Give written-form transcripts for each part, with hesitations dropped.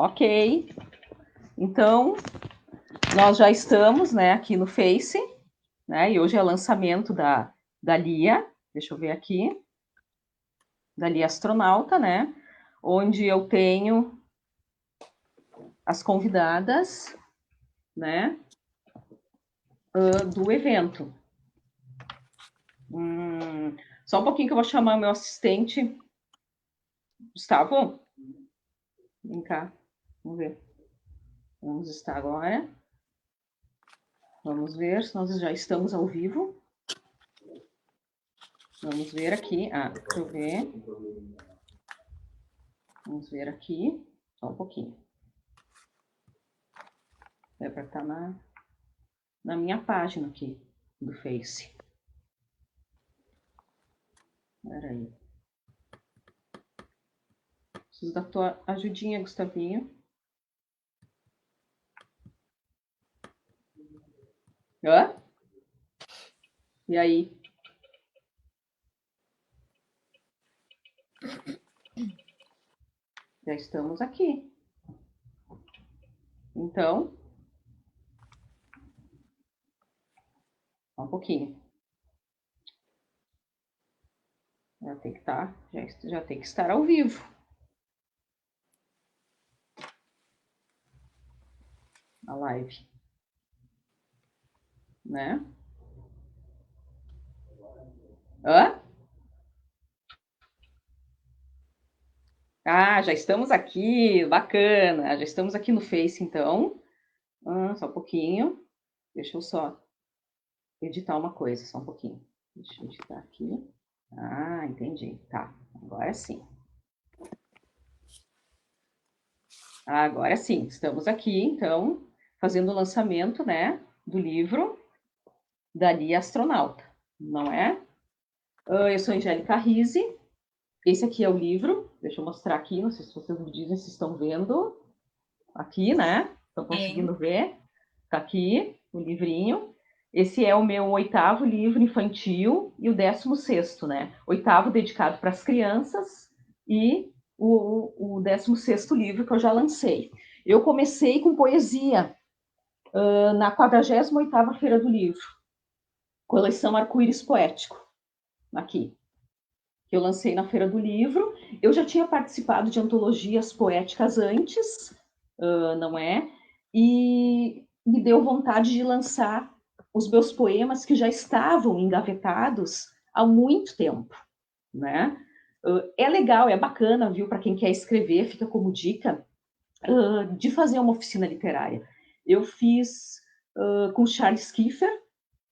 Ok. Então, nós já estamos, né, aqui no Face, né, e hoje é o lançamento da Lia, deixa eu ver aqui, da Lia Astronauta, né, onde eu tenho as convidadas, né, do evento. Só um pouquinho que eu vou chamar meu assistente. Gustavo, vem cá, vamos ver. Vamos estar agora. Vamos ver se nós já estamos ao vivo. Vamos ver aqui. Deixa eu ver. Vamos ver aqui. Só um pouquinho. É para estar na minha página aqui do Face. Espera aí. Preciso da tua ajudinha, Gustavinho. Hã? E aí? Já estamos aqui. Então, só um pouquinho. Já tem que estar, já tem que estar ao vivo. A live. Né? Hã? Já estamos aqui, bacana. Já estamos aqui no Face, então. Só um pouquinho. Deixa eu só editar uma coisa, só um pouquinho. Deixa eu editar aqui. Entendi. Tá, agora sim. Agora sim, estamos aqui, então, fazendo o lançamento, né, do livro da Lia Astronauta, não é? Eu sou Angélica Rizzi. Esse aqui é o livro. Deixa eu mostrar aqui, não sei se vocês me dizem se estão vendo. Aqui, né? Estão conseguindo ver? Tá aqui o livrinho. Esse é o meu 8º livro infantil e o 16º, né? 8º dedicado para as crianças e o 16º livro que eu já lancei. Eu comecei com poesia na 48ª Feira do Livro, coleção Arco-Íris Poético, aqui, que eu lancei na Feira do Livro. Eu já tinha participado de antologias poéticas antes, não é? E me deu vontade de lançar os meus poemas que já estavam engavetados há muito tempo, né? É legal, é bacana, viu, para quem quer escrever, fica como dica, de fazer uma oficina literária. Eu fiz com Charles Kiefer,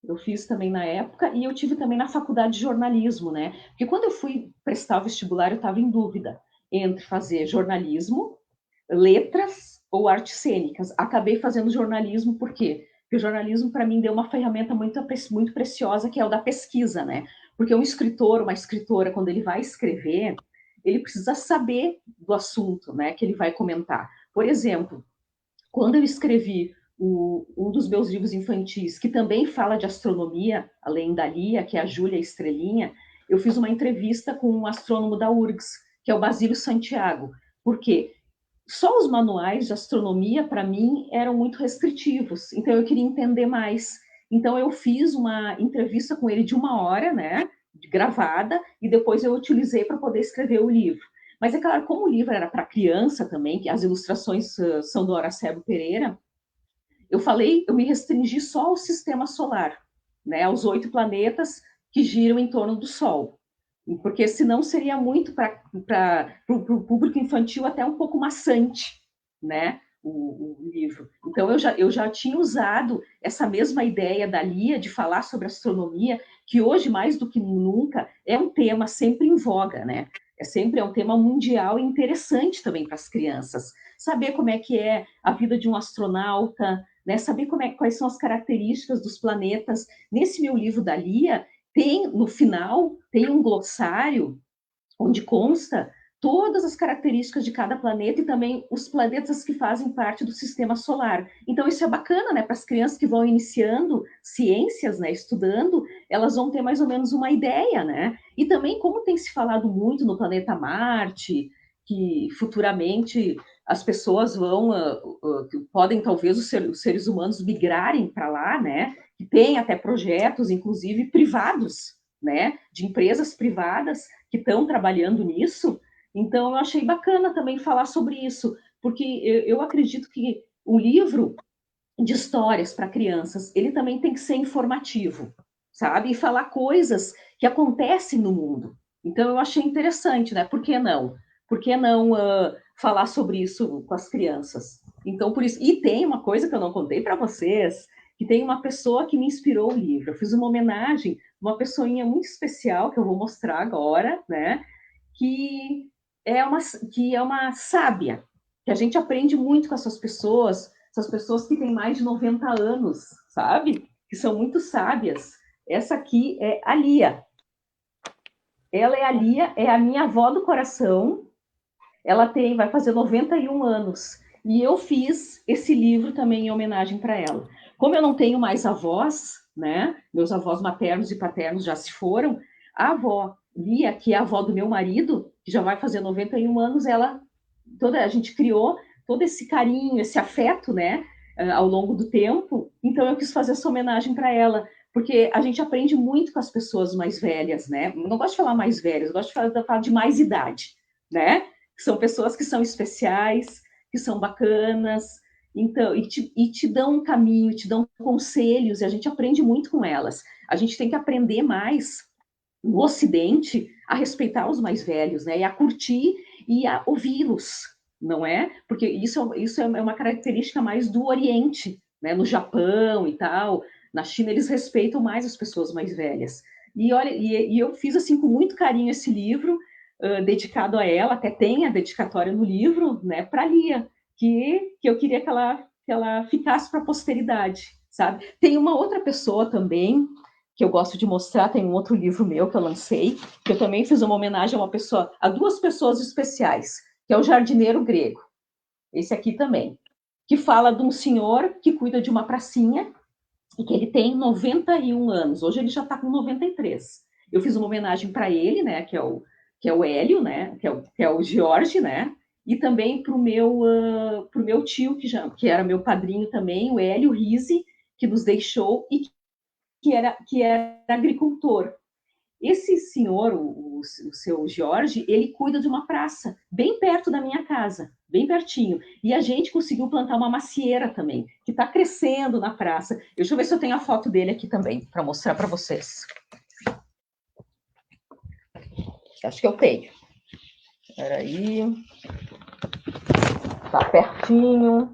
eu fiz também na época, e eu tive também na faculdade de jornalismo, né? Porque quando eu fui prestar o vestibular, eu estava em dúvida entre fazer jornalismo, letras ou artes cênicas. Acabei fazendo jornalismo, por quê? Porque o jornalismo, para mim, deu uma ferramenta muito preciosa, que é o da pesquisa, né? Porque um escritor, uma escritora, quando ele vai escrever, ele precisa saber do assunto, né, que ele vai comentar. Por exemplo, quando eu escrevi um dos meus livros infantis, que também fala de astronomia, além da Lia, que é a Júlia Estrelinha, eu fiz uma entrevista com um astrônomo da URGS, que é o Basílio Santiago. Por quê? Só os manuais de astronomia, para mim, eram muito restritivos, então eu queria entender mais. Então eu fiz uma entrevista com ele de 1 hora, né, gravada, e depois eu utilizei para poder escrever o livro. Mas é claro, como o livro era para criança também, que as ilustrações são do Horacebo Pereira, eu me restringi só ao sistema solar, né, aos 8 planetas que giram em torno do Sol. Porque senão seria muito para o público infantil até um pouco maçante, né, o livro. Então eu já tinha usado essa mesma ideia da Lia de falar sobre astronomia, que hoje, mais do que nunca, é um tema sempre em voga, né? É um tema mundial e interessante também para as crianças. Saber como é que é a vida de um astronauta, né? Saber quais são as características dos planetas. Nesse meu livro da Lia, no final, tem um glossário onde consta todas as características de cada planeta e também os planetas que fazem parte do sistema solar. Então isso é bacana, né, para as crianças que vão iniciando ciências, né, estudando, elas vão ter mais ou menos uma ideia, né? E também como tem se falado muito no planeta Marte, que futuramente as pessoas vão, podem talvez os seres humanos migrarem para lá, né? Que tem até projetos, inclusive privados, né? De empresas privadas que estão trabalhando nisso. Então, eu achei bacana também falar sobre isso, porque eu acredito que o livro de histórias para crianças, ele também tem que ser informativo, sabe? E falar coisas que acontecem no mundo. Então, eu achei interessante, né? Por que não? Por que não falar sobre isso com as crianças? Então, por isso. E tem uma coisa que eu não contei para vocês, que tem uma pessoa que me inspirou o livro. Eu fiz uma homenagem, uma pessoinha muito especial, que eu vou mostrar agora, né? Que que é uma sábia, que a gente aprende muito com essas pessoas que têm mais de 90 anos, sabe? Que são muito sábias. Essa aqui é a Lia. Ela é a Lia, é a minha avó do coração. Ela vai fazer 91 anos. E eu fiz esse livro também em homenagem para ela. Como eu não tenho mais avós, né? Meus avós maternos e paternos já se foram, a avó Lia, que é a avó do meu marido, que já vai fazer 91 anos, a gente criou todo esse carinho, esse afeto, né, ao longo do tempo. Então eu quis fazer essa homenagem para ela, porque a gente aprende muito com as pessoas mais velhas, né? Não gosto de falar mais velhas, eu gosto de falar de mais idade, né? São pessoas que são especiais, que são bacanas, então, e te dão um caminho, te dão conselhos, e a gente aprende muito com elas. A gente tem que aprender mais no Ocidente a respeitar os mais velhos, né? E a curtir e a ouvi-los, não é? Porque isso é uma característica mais do Oriente, né? No Japão e tal, na China eles respeitam mais as pessoas mais velhas. E olha, e eu fiz assim com muito carinho esse livro, dedicado a ela, até tem a dedicatória no livro, né? Para Lia, que eu queria que ela ficasse para a posteridade, sabe? Tem uma outra pessoa também que eu gosto de mostrar, tem um outro livro meu que eu lancei, que eu também fiz uma homenagem a duas pessoas especiais, que é o Jardineiro Grego, esse aqui também, que fala de um senhor que cuida de uma pracinha e que ele tem 91 anos, hoje ele já está com 93. Eu fiz uma homenagem para ele, né, que é o Hélio, né, que é o Jorge, né, e também para o meu tio, que era meu padrinho também, o Hélio Rizzi, que nos deixou e que era agricultor. Esse senhor, o seu Jorge, ele cuida de uma praça bem perto da minha casa, bem pertinho. E a gente conseguiu plantar uma macieira também, que está crescendo na praça. Deixa eu ver se eu tenho a foto dele aqui também, para mostrar para vocês. Acho que eu tenho. Espera aí. Está pertinho.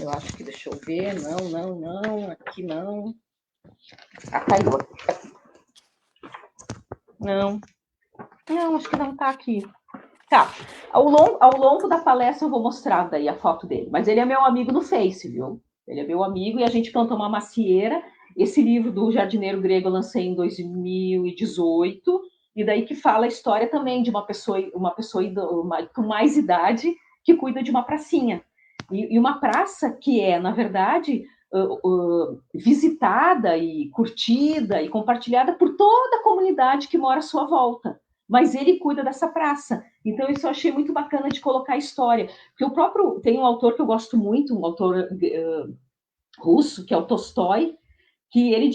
Eu acho que, deixa eu ver. Não. Aqui não. Caiu aqui. Não, acho que não está aqui. Tá, ao longo da palestra eu vou mostrar daí a foto dele, mas ele é meu amigo no Face, viu? Ele é meu amigo e a gente plantou uma macieira. Esse livro do Jardineiro Grego eu lancei em 2018, e daí que fala a história também de uma pessoa com mais idade que cuida de uma pracinha. E uma praça que é, na verdade, visitada e curtida e compartilhada por toda a comunidade que mora à sua volta. Mas ele cuida dessa praça. Então, isso eu achei muito bacana de colocar a história. Porque tem um autor que eu gosto muito, um autor russo, que é o Tolstói, que ele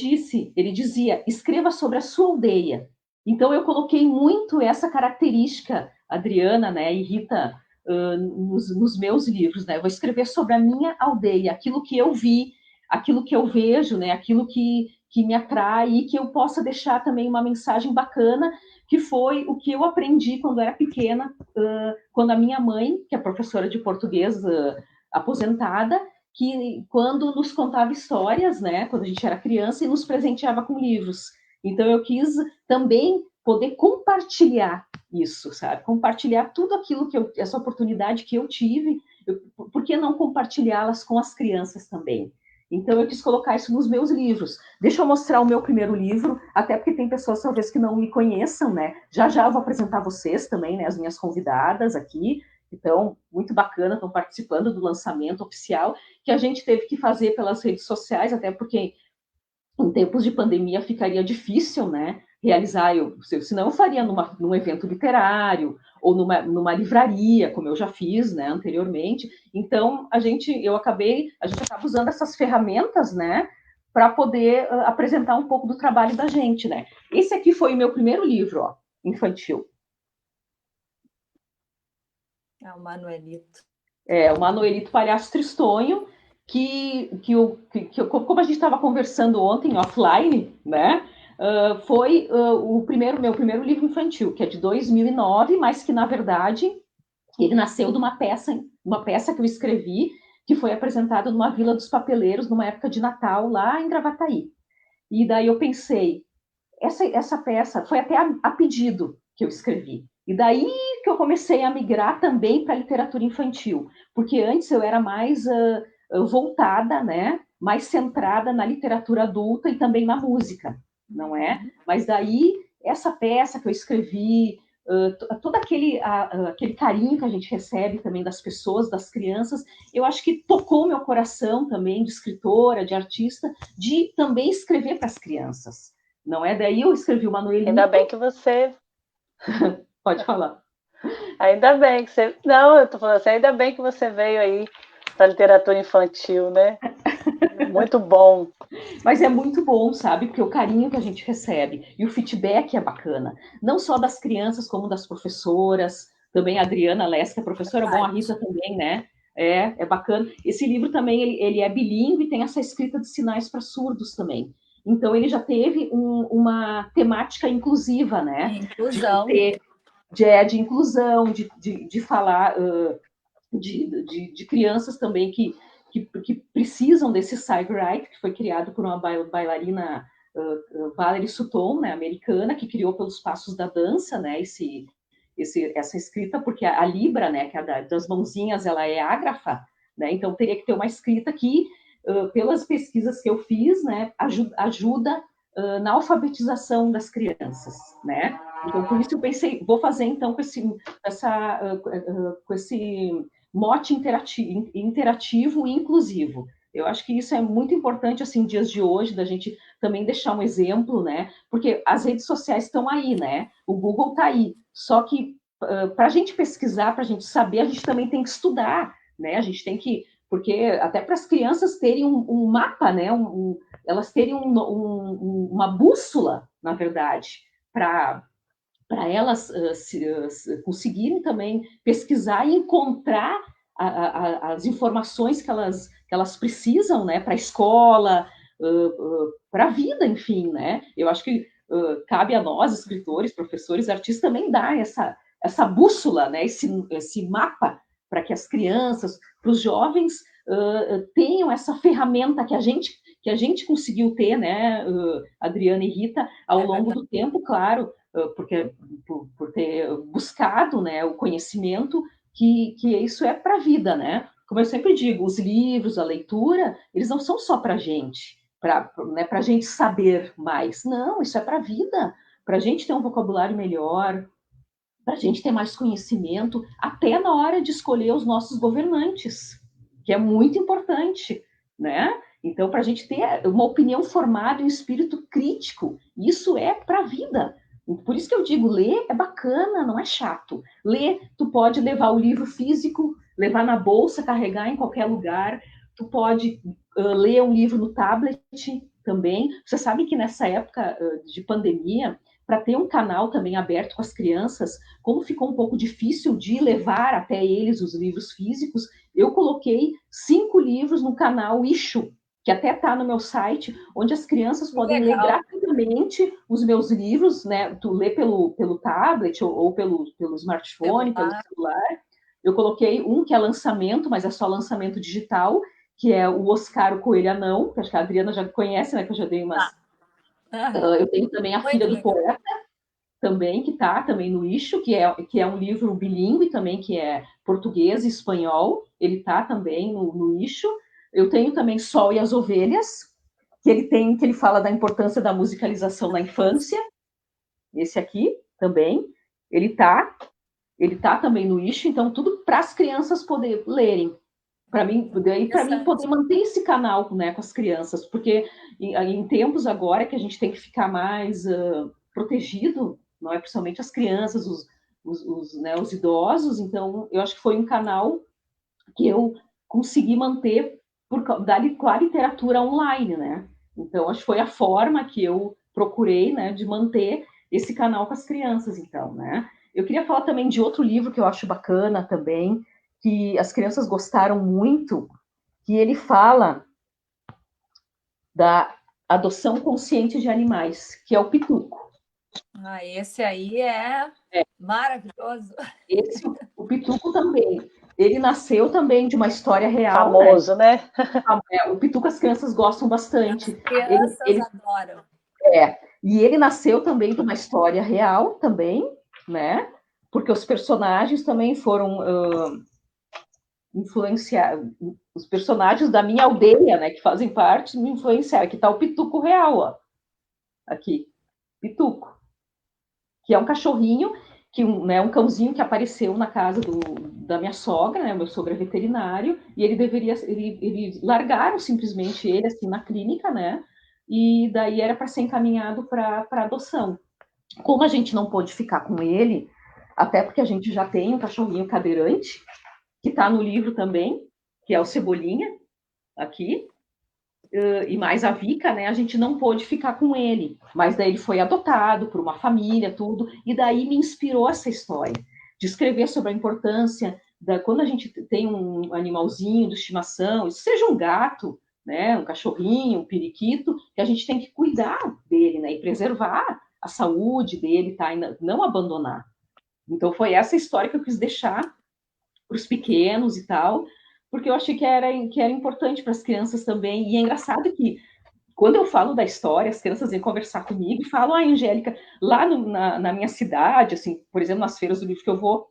dizia, escreva sobre a sua aldeia. Então, eu coloquei muito essa característica, Adriana, né, e Rita, nos meus livros, né? Eu vou escrever sobre a minha aldeia, aquilo que eu vi, aquilo que eu vejo, né? Aquilo que me atrai e que eu possa deixar também uma mensagem bacana, que foi o que eu aprendi quando era pequena, quando a minha mãe, que é professora de português aposentada, que quando nos contava histórias, né, quando a gente era criança, e nos presenteava com livros. Então eu quis também poder compartilhar isso, sabe? Compartilhar tudo aquilo essa oportunidade que eu tive, por que não compartilhá-las com as crianças também? Então eu quis colocar isso nos meus livros. Deixa eu mostrar o meu primeiro livro, até porque tem pessoas talvez que não me conheçam, né? Já eu vou apresentar vocês também, né? As minhas convidadas aqui. Então, muito bacana, estão participando do lançamento oficial, que a gente teve que fazer pelas redes sociais, até porque em tempos de pandemia ficaria difícil, né, realizar, senão eu faria num evento literário ou numa livraria, como eu já fiz, né, anteriormente. Então, a gente acaba usando essas ferramentas, né, para poder apresentar um pouco do trabalho da gente, né. Esse aqui foi o meu primeiro livro, ó, infantil. É o Manuelito. É, o Manuelito Palhaço Tristonho, como a gente estava conversando ontem, offline, né? Foi meu primeiro livro infantil, que é de 2009, mas que, na verdade, ele nasceu de uma peça que eu escrevi, que foi apresentada numa Vila dos Papeleiros, numa época de Natal, lá em Gravataí. E daí eu pensei, essa peça foi até a pedido que eu escrevi. E daí que eu comecei a migrar também para a literatura infantil, porque antes eu era mais voltada, né, mais centrada na literatura adulta e também na música, não é? Mas daí essa peça que eu escrevi, todo aquele carinho que a gente recebe também das pessoas, das crianças, eu acho que tocou meu coração também de escritora, de artista, de também escrever para as crianças. Não é? Daí eu escrevi o Manuelito. Ainda bem que você... Pode falar. Ainda bem que você... Não, eu tô falando assim, ainda bem que você veio aí da literatura infantil, né? Muito bom. Mas é muito bom, sabe? Porque o carinho que a gente recebe e o feedback é bacana. Não só das crianças, como das professoras. Também a Adriana Lessa, que é professora, bom, a Rita também, né? É bacana. Esse livro também, ele é bilíngue e tem essa escrita de sinais para surdos também. Então, ele já teve uma temática inclusiva, né? Inclusão. De inclusão, de falar de crianças também que precisam desse Sight, que foi criado por uma bailarina, Valerie Sutton, né, americana, que criou pelos passos da dança, né, essa escrita, porque a Libra, né, que é das mãozinhas, ela é ágrafa, né, então teria que ter uma escrita que, pelas pesquisas que eu fiz, né, ajuda na alfabetização das crianças, né? Então, por isso eu pensei, vou fazer então com esse mote interativo e inclusivo. Eu acho que isso é muito importante, assim, dias de hoje, da gente também deixar um exemplo, né? Porque as redes sociais estão aí, né? O Google está aí. Só que para a gente pesquisar, para a gente saber, a gente também tem que estudar, né? A gente tem que... Porque até para as crianças terem um mapa, né? Elas terem uma bússola, na verdade, para elas conseguirem também pesquisar e encontrar as informações que elas precisam, né, para a escola, para a vida, enfim, né? Eu acho que cabe a nós, escritores, professores, artistas, também dar essa bússola, né, esse mapa para que as crianças, para os jovens, tenham essa ferramenta que a gente conseguiu ter, né, Adriana e Rita, ao longo do tempo, claro, porque por ter buscado, né, o conhecimento, que isso é para a vida, né? Como eu sempre digo, os livros, a leitura, eles não são só para a gente, para a gente saber mais. Não, isso é para a vida, para a gente ter um vocabulário melhor, para a gente ter mais conhecimento, até na hora de escolher os nossos governantes, que é muito importante, né? Então, para a gente ter uma opinião formada e um espírito crítico, isso é para a vida. Por isso que eu digo, ler é bacana, não é chato. Ler, tu pode levar o livro físico, levar na bolsa, carregar em qualquer lugar. Tu pode ler um livro no tablet também. Você sabe que nessa época de pandemia, para ter um canal também aberto com as crianças, como ficou um pouco difícil de levar até eles os livros físicos, eu coloquei 5 livros no canal Ishu, que até está no meu site, onde as crianças podem ler gratuitamente os meus livros, né? Tu lê pelo tablet ou pelo smartphone, pelo celular. Eu coloquei um que é lançamento, mas é só lançamento digital, que é o Oscar o Coelho Anão, que acho que a Adriana já conhece, né? Que eu já dei umas... eu tenho também A Filha do Poeta, também, que está também no Ixo, que é um livro bilíngue também, que é português e espanhol, ele está também no Ixo. Eu tenho também Sol e as Ovelhas, que ele fala da importância da musicalização na infância, esse aqui também, ele tá também no Ixo, então tudo para as crianças poder lerem, para mim poder manter esse canal, né, com as crianças, porque em tempos agora que a gente tem que ficar mais protegido, não é? Principalmente as crianças, né, os idosos. Então, eu acho que foi um canal que eu consegui manter com a literatura online, né? Então, acho que foi a forma que eu procurei, né, de manter esse canal com as crianças, então, né? Eu queria falar também de outro livro que eu acho bacana também, que as crianças gostaram muito, que ele fala da adoção consciente de animais, que é o Pituco. Esse aí é maravilhoso. Esse, o Pituco também. Ele nasceu também de uma história real. Famoso, né? O Pituco as crianças gostam bastante. As crianças adoram. E ele nasceu também de uma história real também, né? Porque os personagens também foram influenciados. Os personagens da minha aldeia, né, que fazem parte, me influenciaram. Aqui está o Pituco real, ó. Aqui, Pituco. Que é um cachorrinho, um cãozinho que apareceu na casa da minha sogra, né? Meu sogro é veterinário, e ele largaram simplesmente ele assim na clínica, né? E daí era para ser encaminhado para adoção. Como a gente não pôde ficar com ele, até porque a gente já tem um cachorrinho cadeirante, que está no livro também, que é o Cebolinha, aqui, e mais a Vika, né, a gente não pôde ficar com ele, mas daí ele foi adotado por uma família, tudo, e daí me inspirou essa história, de escrever sobre a importância quando a gente tem um animalzinho de estimação, seja um gato, né, um cachorrinho, um periquito, que a gente tem que cuidar dele, né, e preservar a saúde dele, tá, e não abandonar. Então foi essa história que eu quis deixar para os pequenos e tal, porque eu achei que era importante para as crianças também. E é engraçado que, quando eu falo da história, as crianças vêm conversar comigo e falam: Angélica, lá na minha cidade, assim, por exemplo, nas feiras do livro que eu vou,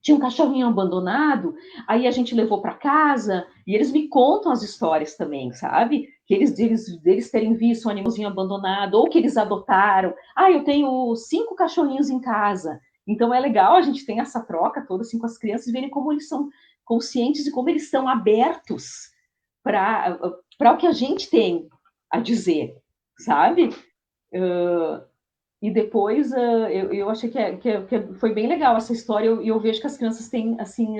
tinha um cachorrinho abandonado, aí a gente levou para casa, e eles me contam as histórias também, sabe? Que deles terem visto um animalzinho abandonado, ou que eles adotaram. Eu tenho 5 cachorrinhos em casa. Então é legal, a gente tem essa troca toda assim com as crianças, e verem como eles são conscientes e como eles estão abertos para o que a gente tem a dizer, sabe? E depois eu achei que foi bem legal essa história, e eu vejo que as crianças têm assim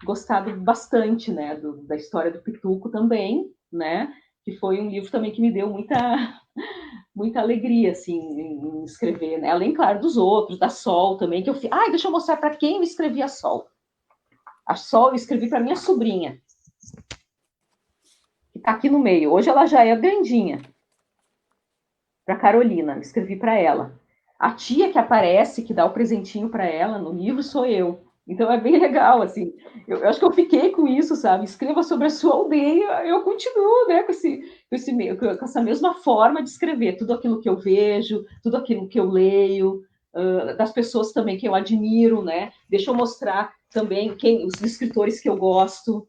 gostado bastante, né, da história do Pituco também, né, que foi um livro também que me deu muita alegria assim em escrever, né, além, claro, dos outros, da Sol também, que eu fiz. Deixa eu mostrar para quem eu escrevi a Sol. A Sol eu escrevi para minha sobrinha, que está aqui no meio. Hoje ela já é grandinha. Para Carolina, escrevi para ela. A tia que aparece, que dá o presentinho para ela no livro, sou eu. Então é bem legal, assim. Eu acho que eu fiquei com isso, sabe? Escreva sobre a sua aldeia, eu continuo, né, com essa mesma forma de escrever. Tudo aquilo que eu vejo, tudo aquilo que eu leio, das pessoas também que eu admiro, né? Deixa eu mostrar também os escritores que eu gosto.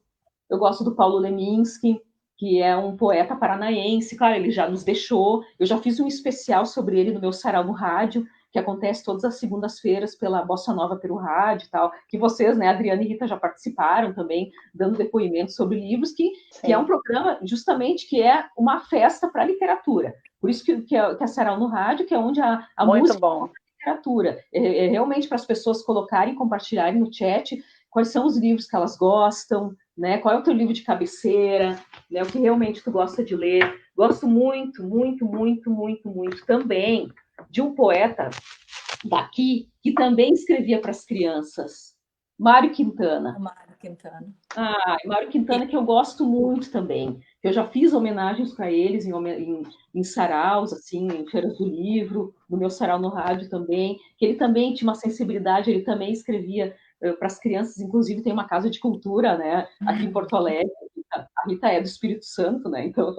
Eu gosto do Paulo Leminski, que é um poeta paranaense. Claro, ele já nos deixou. Eu já fiz um especial sobre ele no meu sarau no rádio, que acontece todas as segundas-feiras pela Bossa Nova pelo rádio e tal, que vocês, né, Adriana e Rita, já participaram também, dando depoimentos sobre livros, que é um programa justamente que é uma festa para a literatura. Por isso que é sarau no rádio, que é onde a música é a literatura. É realmente para as pessoas colocarem, compartilharem no chat quais são os livros que elas gostam, né? Qual é o teu livro de cabeceira, né? O que realmente tu gosta de ler. Gosto muito, muito, muito, muito, muito também de um poeta daqui que também escrevia para as crianças, Mário Quintana. Mário Quintana, que eu gosto muito também. Eu já fiz homenagens para eles em saraus, assim, em feiras do livro, no meu sarau no rádio também, que ele também tinha uma sensibilidade, ele também escrevia para as crianças, inclusive tem uma casa de cultura, né, aqui em Porto Alegre. A Rita é do Espírito Santo, né, então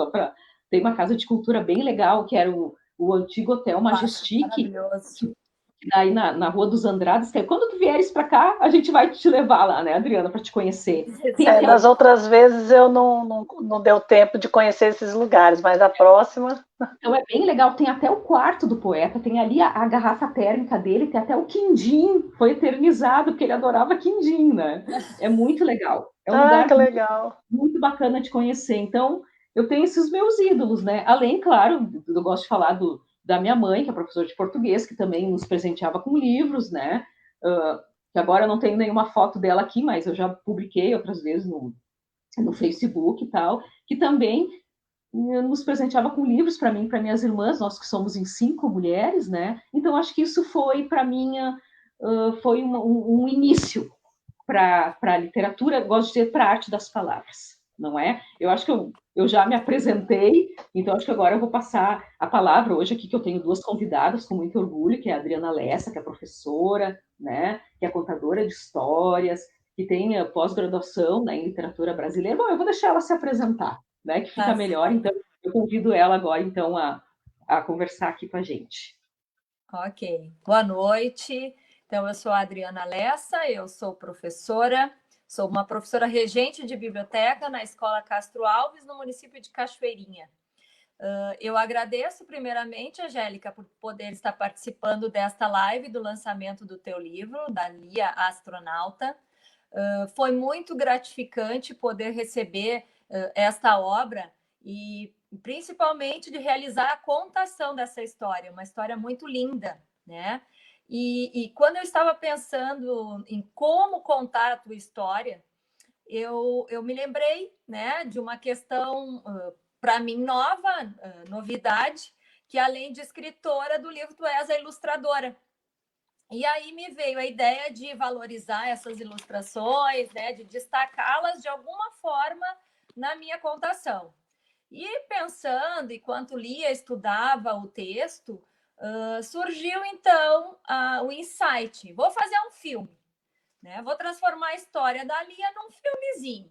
tem uma casa de cultura bem legal, que era o antigo Hotel Majestic, daí na Rua dos Andrades, que quando tu vieres para cá, a gente vai te levar lá, né, Adriana, para te conhecer. Das outras vezes eu não deu tempo de conhecer esses lugares, mas a próxima... Então é bem legal, tem até o quarto do poeta, tem ali a garrafa térmica dele, tem até o quindim, foi eternizado, porque ele adorava quindim, né? É muito legal. É um lugar que legal. Muito bacana de conhecer. Então, eu tenho esses meus ídolos, né? Além, claro, eu gosto de falar do da minha mãe, que é professora de português, que também nos presenteava com livros, né? Que agora eu não tenho nenhuma foto dela aqui, mas eu já publiquei outras vezes no Facebook e tal, que também nos presenteava com livros para mim e para minhas irmãs, nós que somos em 5 mulheres, né? Então acho que isso foi para mim foi um início para a literatura, gosto de dizer para a arte das palavras, não é? Eu acho que eu já me apresentei, então acho que agora eu vou passar a palavra hoje aqui, que eu tenho 2 convidadas com muito orgulho, que é a Adriana Lessa, que é professora, né? Que é contadora de histórias, que tem pós-graduação, né, em literatura brasileira. Bom, eu vou deixar ela se apresentar, né? Que fica melhor, então eu convido ela agora, então, a conversar aqui com a gente. Ok. Boa noite. Então, eu sou a Adriana Lessa, eu sou professora, sou uma professora regente de biblioteca na Escola Castro Alves, no município de Cachoeirinha. Eu agradeço, primeiramente, Angélica, por poder estar participando desta live do lançamento do teu livro, da Lia Astronauta. Foi muito gratificante poder receber esta obra e principalmente de realizar a contação dessa história, uma história muito linda, né? E quando eu estava pensando em como contar a tua história, eu me lembrei, né, de uma questão para mim nova, novidade, que além de escritora do livro, tu és a ilustradora. E aí me veio a ideia de valorizar essas ilustrações, né, de destacá-las de alguma forma na minha contação. E pensando, enquanto lia, estudava o texto, surgiu então o insight: vou fazer um filme, né? Vou transformar a história da Lia num filmezinho.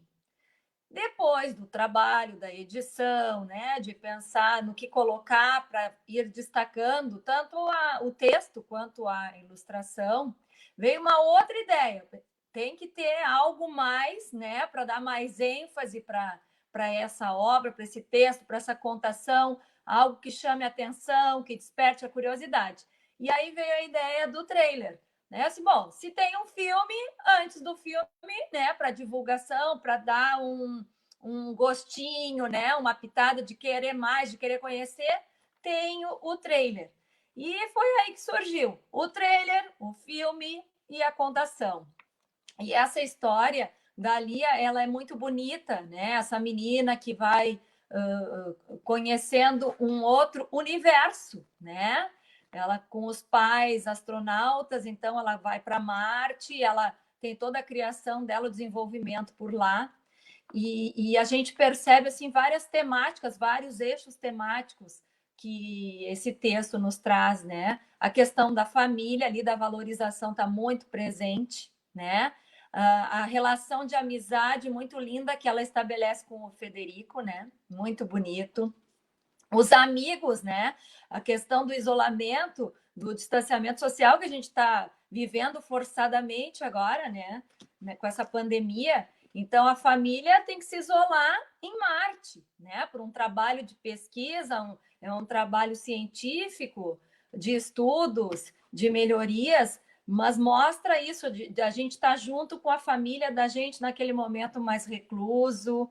Depois do trabalho, da edição, né, de pensar no que colocar para ir destacando tanto o texto quanto a ilustração, veio uma outra ideia. Tem que ter algo mais, né, para dar mais ênfase para essa obra, para esse texto, para essa contação, algo que chame a atenção, que desperte a curiosidade. E aí veio a ideia do trailer. Né? Assim, bom, se tem um filme, antes do filme, né, para divulgação, para dar um gostinho, né, uma pitada de querer mais, de querer conhecer, tem o trailer. E foi aí que surgiu o trailer, o filme e a contação. E essa história da Lia, ela é muito bonita, né? Essa menina que vai conhecendo um outro universo, né? Ela com os pais astronautas, então ela vai para Marte, ela tem toda a criação dela, o desenvolvimento por lá. E a gente percebe assim várias temáticas, vários eixos temáticos que esse texto nos traz, né? A questão da família ali, da valorização está muito presente, né? A relação de amizade muito linda que ela estabelece com o Federico, né? Muito bonito. Os amigos, né? A questão do isolamento, do distanciamento social que a gente está vivendo forçadamente agora, né? Com essa pandemia. Então, a família tem que se isolar em Marte, né? Por um trabalho de pesquisa, é um trabalho científico, de estudos, de melhorias, mas mostra isso, de a gente estar junto com a família da gente naquele momento mais recluso.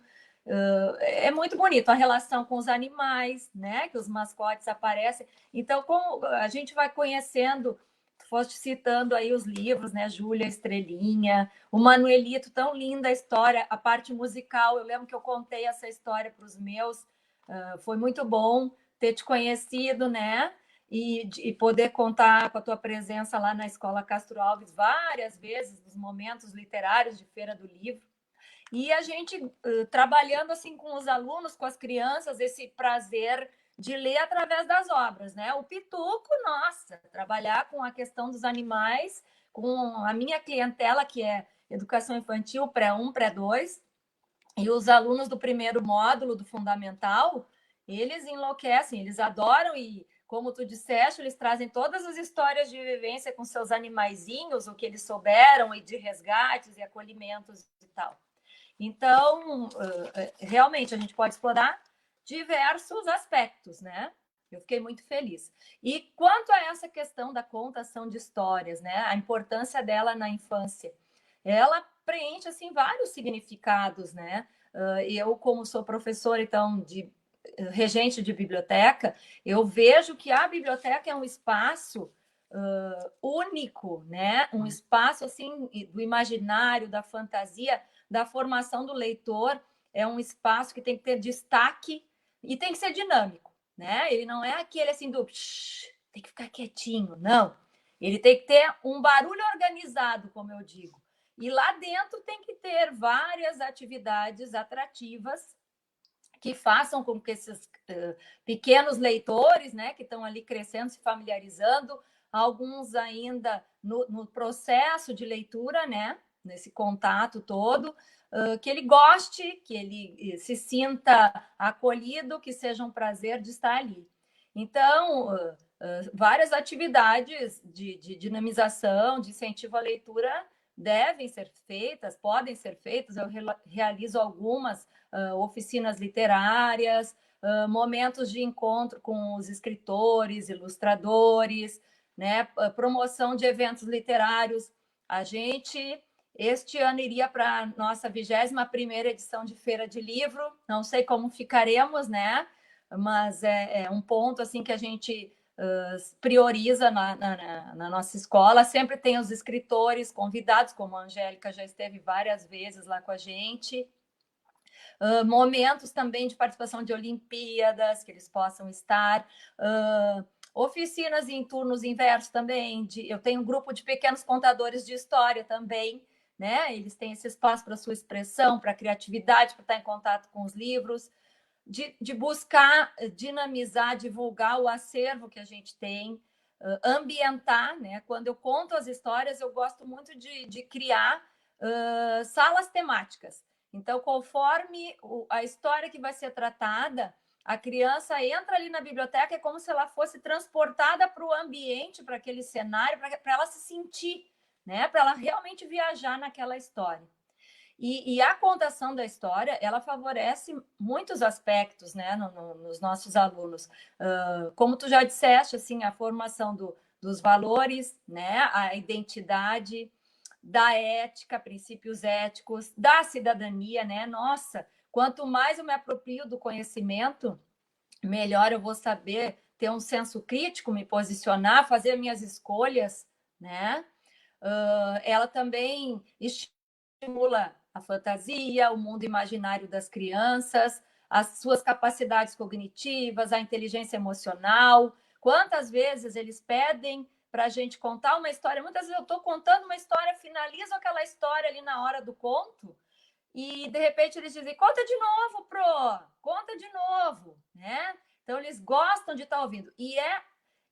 É muito bonito a relação com os animais, né? Que os mascotes aparecem. Então, como a gente vai conhecendo, tu foste citando aí os livros, né? Júlia Estrelinha, o Manuelito, tão linda a história, a parte musical. Eu lembro que eu contei essa história para os meus, foi muito bom ter te conhecido, né? E poder contar com a tua presença lá na Escola Castro Alves várias vezes, nos momentos literários de Feira do Livro. E a gente trabalhando assim com os alunos, com as crianças, esse prazer de ler através das obras, né? O Pituco, nossa, trabalhar com a questão dos animais, com a minha clientela, que é educação infantil, pré-1, pré-2, e os alunos do primeiro módulo, do fundamental, eles enlouquecem, eles adoram e, como tu disseste, eles trazem todas as histórias de vivência com seus animaizinhos, o que eles souberam, e de resgates e acolhimentos e tal. Então, realmente, a gente pode explorar diversos aspectos, né? Eu fiquei muito feliz. E quanto a essa questão da contação de histórias, né? A importância dela na infância, ela preenche assim vários significados, né? Eu, como sou professora, então, de regente de biblioteca, eu vejo que a biblioteca é um espaço único, né? Um espaço assim do imaginário, da fantasia, da formação do leitor. É um espaço que tem que ter destaque e tem que ser dinâmico, né? Ele não é aquele assim do tem que ficar quietinho, não. Ele tem que ter um barulho organizado, como eu digo. E lá dentro tem que ter várias atividades atrativas que façam com que esses pequenos leitores, né, que estão ali crescendo, se familiarizando, alguns ainda no processo de leitura, né, nesse contato todo, que ele goste, que ele se sinta acolhido, que seja um prazer de estar ali. Então, várias atividades de dinamização, de incentivo à leitura devem ser feitas, podem ser feitas, eu realizo algumas oficinas literárias, momentos de encontro com os escritores, ilustradores, né? Promoção de eventos literários. A gente, este ano, iria para a nossa 21ª edição de Feira de Livro, não sei como ficaremos, né? Mas é um ponto assim que a gente prioriza na nossa escola. Sempre tem os escritores convidados, como a Angélica já esteve várias vezes lá com a gente. Momentos também de participação de Olimpíadas, que eles possam estar. Oficinas em turnos inversos também. Eu tenho um grupo de pequenos contadores de história também, né? Eles têm esse espaço para sua expressão, para criatividade, para estar em contato com os livros. De buscar dinamizar, divulgar o acervo que a gente tem, ambientar, né? Quando eu conto as histórias, eu gosto muito de criar salas temáticas. Então, conforme a história que vai ser tratada, a criança entra ali na biblioteca, é como se ela fosse transportada para o ambiente, para aquele cenário, para ela se sentir, né? Para ela realmente viajar naquela história. E a contação da história, ela favorece muitos aspectos, né, nos nossos alunos. Como tu já disseste, assim, a formação dos valores, né, a identidade, da ética, princípios éticos, da cidadania, né? Nossa, quanto mais eu me aproprio do conhecimento, melhor eu vou saber ter um senso crítico, me posicionar, fazer minhas escolhas, né? Ela também estimula a fantasia, o mundo imaginário das crianças, as suas capacidades cognitivas, a inteligência emocional. Quantas vezes eles pedem para a gente contar uma história? Muitas vezes eu estou contando uma história, finalizo aquela história ali na hora do conto, e de repente eles dizem: conta de novo, Pro, conta de novo, né? Então eles gostam de estar ouvindo. E é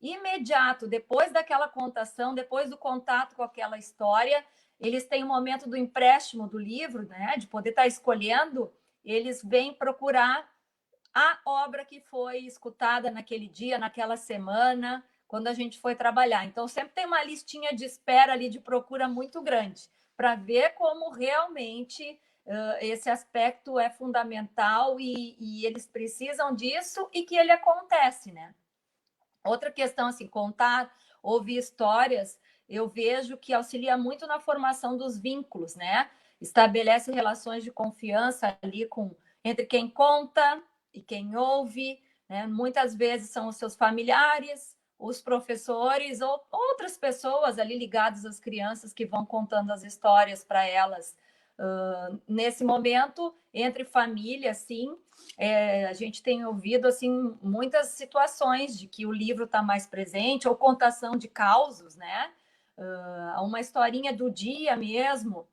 imediato, depois daquela contação, depois do contato com aquela história, eles têm o momento do empréstimo do livro, né? De poder estar escolhendo, eles vêm procurar a obra que foi escutada naquele dia, naquela semana, quando a gente foi trabalhar. Então, sempre tem uma listinha de espera ali de procura muito grande, para ver como realmente esse aspecto é fundamental e eles precisam disso e que ele acontece, né? Outra questão, assim, contar, ouvir histórias, eu vejo que auxilia muito na formação dos vínculos, né? Estabelece relações de confiança ali entre quem conta e quem ouve, né? Muitas vezes são os seus familiares, os professores ou outras pessoas ali ligadas às crianças que vão contando as histórias para elas. Nesse momento, entre famílias, sim, a gente tem ouvido assim muitas situações de que o livro está mais presente, ou contação de causos, né? Uma historinha do dia mesmo,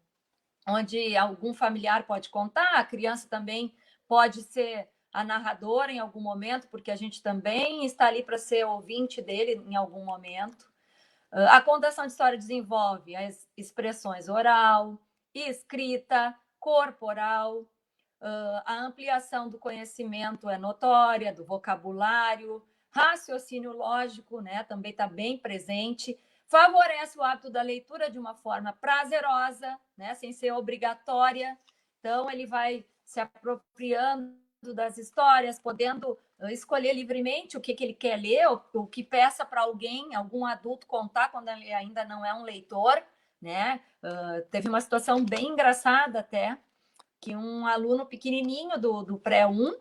onde algum familiar pode contar, a criança também pode ser a narradora em algum momento, porque a gente também está ali para ser ouvinte dele em algum momento. A contação de história desenvolve as expressões oral, escrita, corporal. A ampliação do conhecimento é notória, do vocabulário, raciocínio lógico, né, também está bem presente. Favorece o hábito da leitura de uma forma prazerosa, né, sem ser obrigatória. Então, ele vai se apropriando das histórias, podendo escolher livremente o que ele quer ler, o que peça para alguém, algum adulto contar quando ele ainda não é um leitor, né? Teve uma situação bem engraçada até, que um aluno pequenininho do pré-1,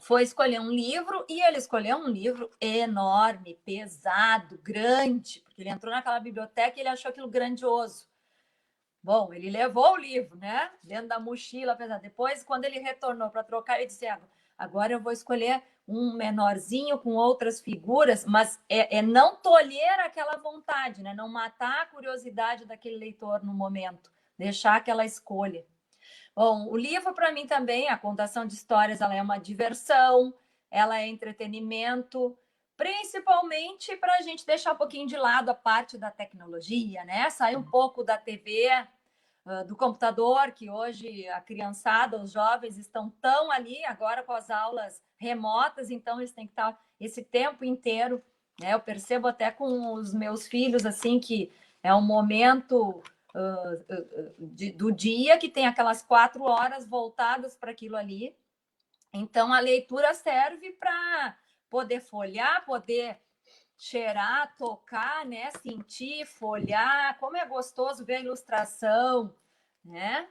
foi escolher um livro e ele escolheu um livro enorme, pesado, grande, porque ele entrou naquela biblioteca e ele achou aquilo grandioso. Bom, ele levou o livro, né? Dentro da mochila, pesado. Depois, quando ele retornou para trocar, ele disse: agora eu vou escolher um menorzinho com outras figuras, mas é não tolher aquela vontade, né? Não matar a curiosidade daquele leitor no momento, deixar aquela escolha. Bom, o livro para mim também, a contação de histórias, ela é uma diversão, ela é entretenimento, principalmente para a gente deixar um pouquinho de lado a parte da tecnologia, né? Sair um pouco da TV, do computador, que hoje a criançada, os jovens estão tão ali agora com as aulas remotas, então eles têm que estar esse tempo inteiro, né? Eu percebo até com os meus filhos assim que é um momento do dia que tem aquelas 4 horas voltadas para aquilo ali. Então a leitura serve para poder folhear, poder cheirar, tocar, né? Sentir, folhear, como é gostoso ver a ilustração, né?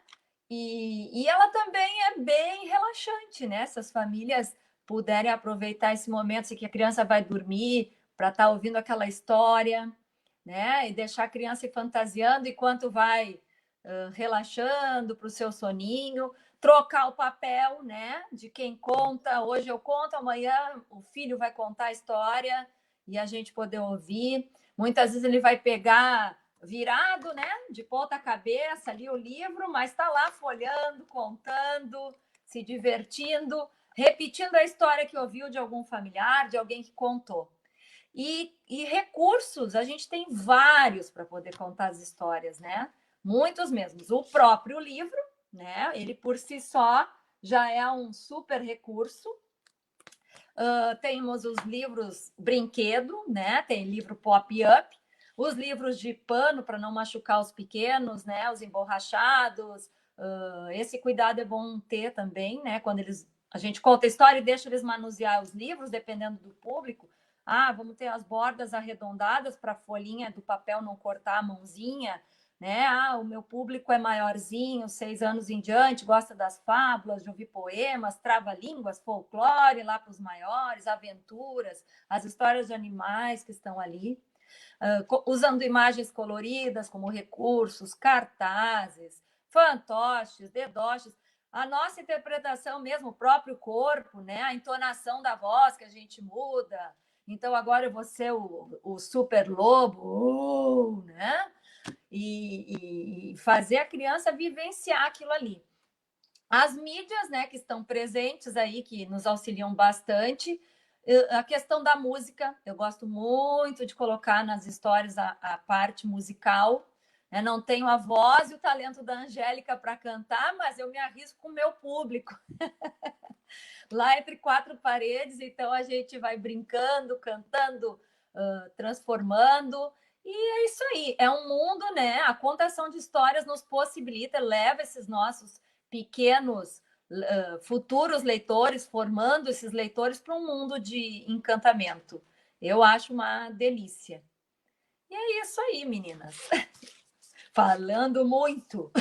E ela também é bem relaxante, né? Se as famílias puderem aproveitar esse momento, assim, que a criança vai dormir, para estar ouvindo aquela história, né? E deixar a criança ir fantasiando enquanto vai relaxando para o seu soninho, trocar o papel, né? De quem conta. Hoje eu conto, amanhã o filho vai contar a história e a gente poder ouvir. Muitas vezes ele vai pegar virado, né? De ponta cabeça ali o livro, mas está lá folhando, contando, se divertindo, repetindo a história que ouviu de algum familiar, de alguém que contou. E recursos, a gente tem vários para poder contar as histórias, né? Muitos mesmos. O próprio livro, né? Ele por si só já é um super recurso. Temos os livros brinquedo, né? Tem livro pop-up, os livros de pano para não machucar os pequenos, né? Os emborrachados. Esse cuidado é bom ter também, né? Quando a gente conta a história e deixa eles manusear os livros, dependendo do público. Vamos ter as bordas arredondadas para a folhinha do papel não cortar a mãozinha, né? O meu público é maiorzinho, 6 anos em diante, gosta das fábulas, de ouvir poemas, trava-línguas, folclore lá para os maiores, aventuras, as histórias de animais que estão ali, usando imagens coloridas como recursos, cartazes, fantoches, dedoches, a nossa interpretação mesmo, o próprio corpo, né? A entonação da voz que a gente muda. Então, agora eu vou ser o super lobo, né? E fazer a criança vivenciar aquilo ali. As mídias, né, que estão presentes aí, que nos auxiliam bastante. A questão da música, eu gosto muito de colocar nas histórias a parte musical. Eu não tenho a voz e o talento da Angélica para cantar, mas eu me arrisco com o meu público. Lá entre 4 paredes, então a gente vai brincando, cantando, transformando. E é isso aí, é um mundo, né? A contação de histórias nos possibilita, leva esses nossos pequenos futuros leitores, formando esses leitores para um mundo de encantamento. Eu acho uma delícia. E é isso aí, meninas. Falando muito.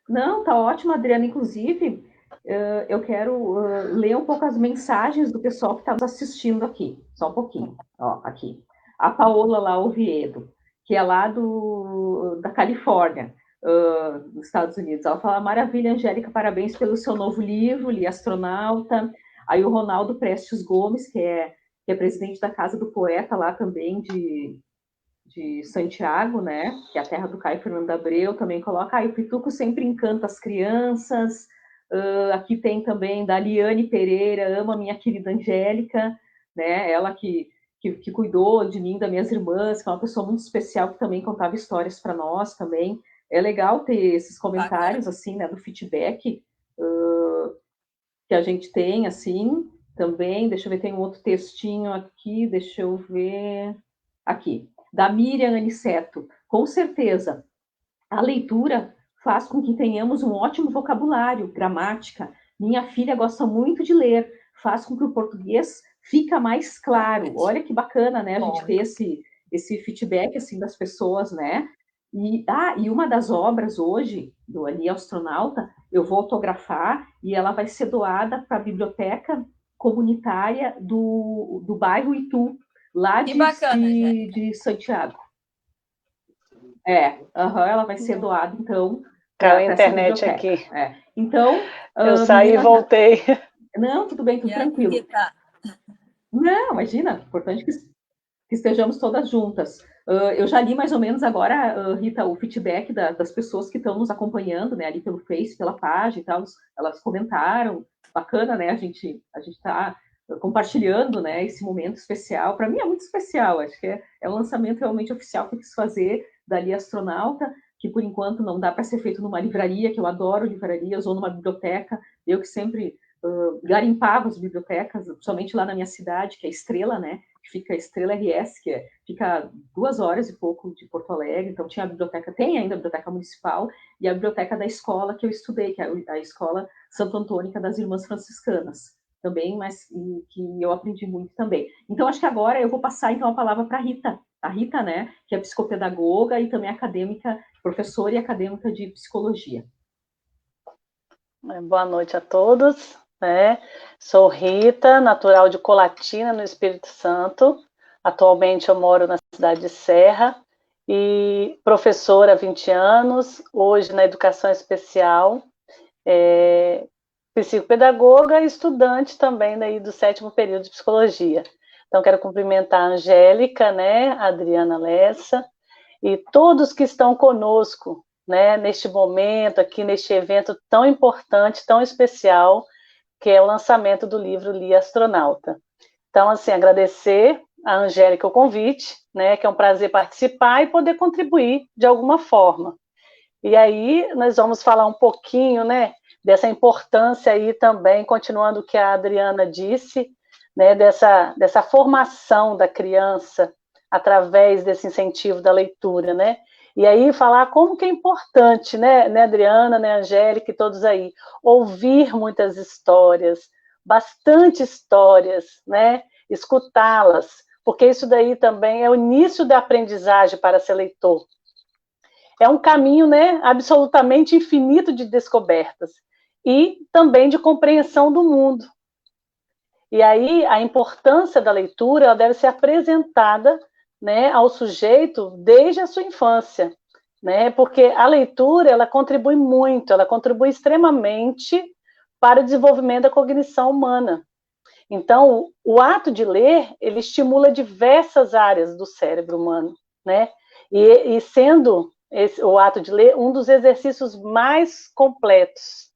Não, tá ótimo, Adriana. Inclusive, eu quero ler um pouco as mensagens do pessoal que está nos assistindo aqui. Só um pouquinho. Ó, aqui. A Paola lá, Oviedo, que é lá da Califórnia, nos Estados Unidos. Ela fala: maravilha, Angélica, parabéns pelo seu novo livro, Li Astronauta. Aí o Ronaldo Prestes Gomes, que é presidente da Casa do Poeta lá também, de Santiago, né, que é a terra do Caio Fernando Abreu, também coloca, o Pituco sempre encanta as crianças. Aqui tem também da Liane Pereira, amo a minha querida Angélica, né, ela que cuidou de mim, das minhas irmãs, que é uma pessoa muito especial, que também contava histórias para nós também. É legal ter esses comentários, assim, né, do feedback que a gente tem, assim, também. Deixa eu ver, tem um outro textinho aqui, deixa eu ver. Aqui, da Miriam Aniceto. Com certeza, a leitura faz com que tenhamos um ótimo vocabulário, gramática. Minha filha gosta muito de ler, faz com que o português fica mais claro. Olha que bacana, né? A gente ter esse feedback assim das pessoas, né? E uma das obras hoje, do Ali Astronauta, eu vou autografar e ela vai ser doada para a biblioteca comunitária do bairro Itu, lá Que bacana, de Santiago. Ela vai ser doada, então, Caiu a para essa internet biblioteca. aqui. Então, Eu saí e voltei. Não, tudo bem, tudo tranquilo. Rita? Não, imagina, importante que estejamos todas juntas. Eu já li mais ou menos agora, Rita, o feedback das pessoas que estão nos acompanhando, né, ali pelo Face, pela página e tal, elas comentaram, bacana, né, a gente está compartilhando, né, esse momento especial. Para mim é muito especial, acho que é um lançamento realmente oficial que eu quis fazer dali Astronauta, que por enquanto não dá para ser feito numa livraria, que eu adoro livrarias, ou numa biblioteca. Eu que sempre garimpava as bibliotecas, principalmente lá na minha cidade, que é Estrela, né, que fica Estrela RS, fica 2 horas e pouco de Porto Alegre. Então tinha a biblioteca, tem ainda a biblioteca municipal, e a biblioteca da escola que eu estudei, que é a Escola Santo Antônica das Irmãs Franciscanas, também, mas que eu aprendi muito também. Então acho que agora eu vou passar então a palavra para a Rita, né, que é psicopedagoga e também acadêmica, professora e acadêmica de psicologia. Boa noite a todos. Sou Rita, natural de Colatina, no Espírito Santo. Atualmente eu moro na cidade de Serra e professora há 20 anos, hoje na educação especial, psicopedagoga e estudante também daí do 7º período de psicologia. Então quero cumprimentar a Angélica, né, a Adriana Lessa e todos que estão conosco, né, neste momento aqui, neste evento tão importante, tão especial, que é o lançamento do livro Li Astronauta. Então, assim, agradecer a Angélica o convite, né, que é um prazer participar e poder contribuir de alguma forma. E aí nós vamos falar um pouquinho, né, dessa importância aí também, continuando o que a Adriana disse, né, dessa formação da criança através desse incentivo da leitura, né? E aí falar como que é importante, né, Adriana, né, Angélica e todos aí, ouvir muitas histórias, bastante histórias, né, escutá-las, porque isso daí também é o início da aprendizagem para ser leitor. É um caminho, né, absolutamente infinito de descobertas e também de compreensão do mundo. E aí a importância da leitura ela deve ser apresentada, né, ao sujeito desde a sua infância, né, porque a leitura ela contribui muito, ela contribui extremamente para o desenvolvimento da cognição humana. Então, o ato de ler, ele estimula diversas áreas do cérebro humano, né, e sendo o ato de ler um dos exercícios mais completos.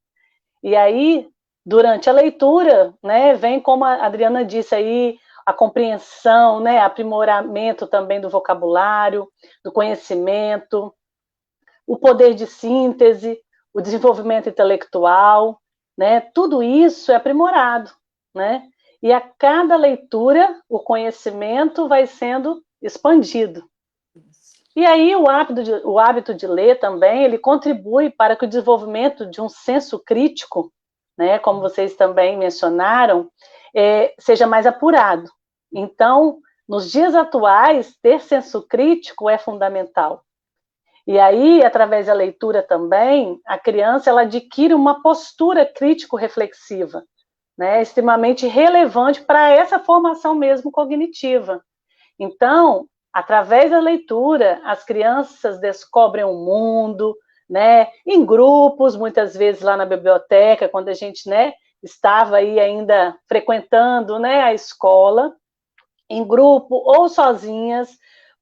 E aí, durante a leitura, né, vem, como a Adriana disse aí, a compreensão, né, aprimoramento também do vocabulário, do conhecimento, o poder de síntese, o desenvolvimento intelectual, né, tudo isso é aprimorado, né, e a cada leitura o conhecimento vai sendo expandido. E aí o hábito de ler também, ele contribui para que o desenvolvimento de um senso crítico, né, como vocês também mencionaram, seja mais apurado. Então, nos dias atuais, ter senso crítico é fundamental. E aí, através da leitura também, a criança ela adquire uma postura crítico-reflexiva, né, extremamente relevante para essa formação mesmo cognitiva. Então, através da leitura, as crianças descobrem o mundo, né, em grupos, muitas vezes lá na biblioteca, quando a gente, né, estava aí ainda frequentando, né, a escola, em grupo ou sozinhas,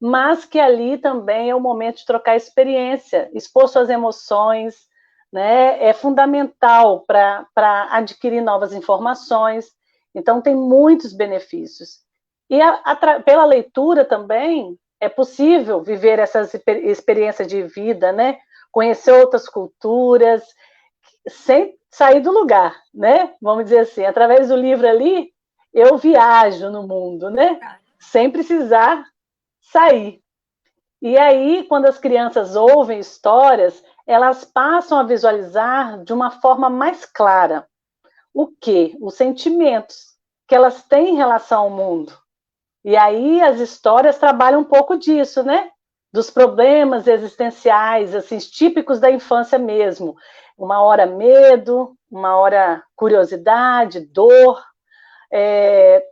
mas que ali também é o momento de trocar experiência, expor suas emoções, né, é fundamental para adquirir novas informações. Então, tem muitos benefícios. E pela leitura também é possível viver essas experiências de vida, né? Conhecer outras culturas, sem sair do lugar, né? Vamos dizer assim, através do livro ali, eu viajo no mundo, né? Sem precisar sair. E aí, quando as crianças ouvem histórias, elas passam a visualizar de uma forma mais clara o quê? Os sentimentos que elas têm em relação ao mundo. E aí as histórias trabalham um pouco disso, né? dos problemas existenciais, assim, típicos da infância mesmo. Uma hora medo, uma hora curiosidade, dor,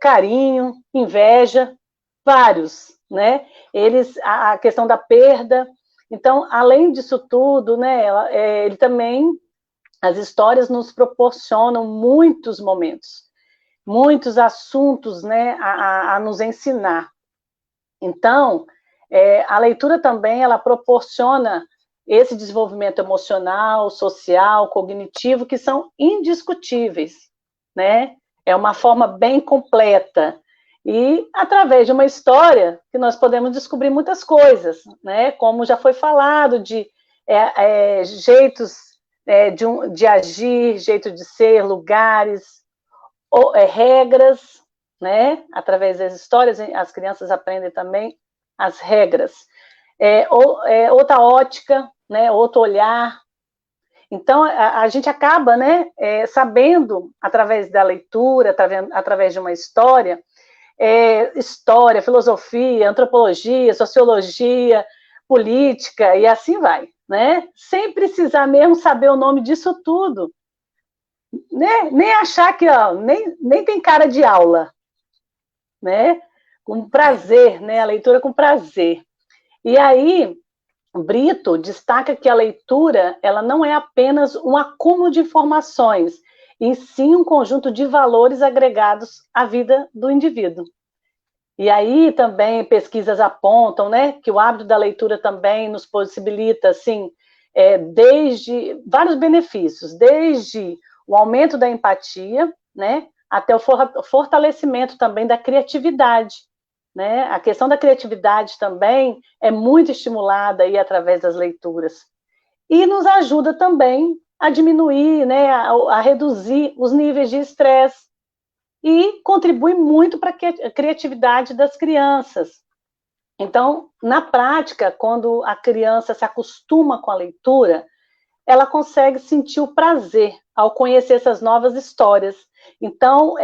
carinho, inveja, vários, né? A questão da perda. Então, além disso tudo, né, ele também, as histórias nos proporcionam muitos momentos, muitos assuntos, né, a nos ensinar. Então, a leitura também, ela proporciona esse desenvolvimento emocional, social, cognitivo, que são indiscutíveis, né? É uma forma bem completa. E, através de uma história, que nós podemos descobrir muitas coisas, né? Como já foi falado, de jeitos de agir, jeito de ser, lugares, regras, né? Através das histórias, as crianças aprendem também as regras. Outra ótica, né? Outro olhar. Então, a gente acaba, né, sabendo, através da leitura, através de uma história, história, filosofia, antropologia, sociologia, política, e assim vai, né? Sem precisar mesmo saber o nome disso tudo. Né? Nem achar que nem tem cara de aula, né? Com prazer, né? A leitura com prazer. E aí, Brito destaca que a leitura, ela não é apenas um acúmulo de informações, e sim um conjunto de valores agregados à vida do indivíduo. E aí também pesquisas apontam, né, que o hábito da leitura também nos possibilita, assim, desde vários benefícios, desde o aumento da empatia, né, até o fortalecimento também da criatividade, né? A questão da criatividade também é muito estimulada aí através das leituras. E nos ajuda também a diminuir, né, a reduzir os níveis de estresse, e contribui muito para a criatividade das crianças. Então, na prática, quando a criança se acostuma com a leitura, ela consegue sentir o prazer ao conhecer essas novas histórias. Então,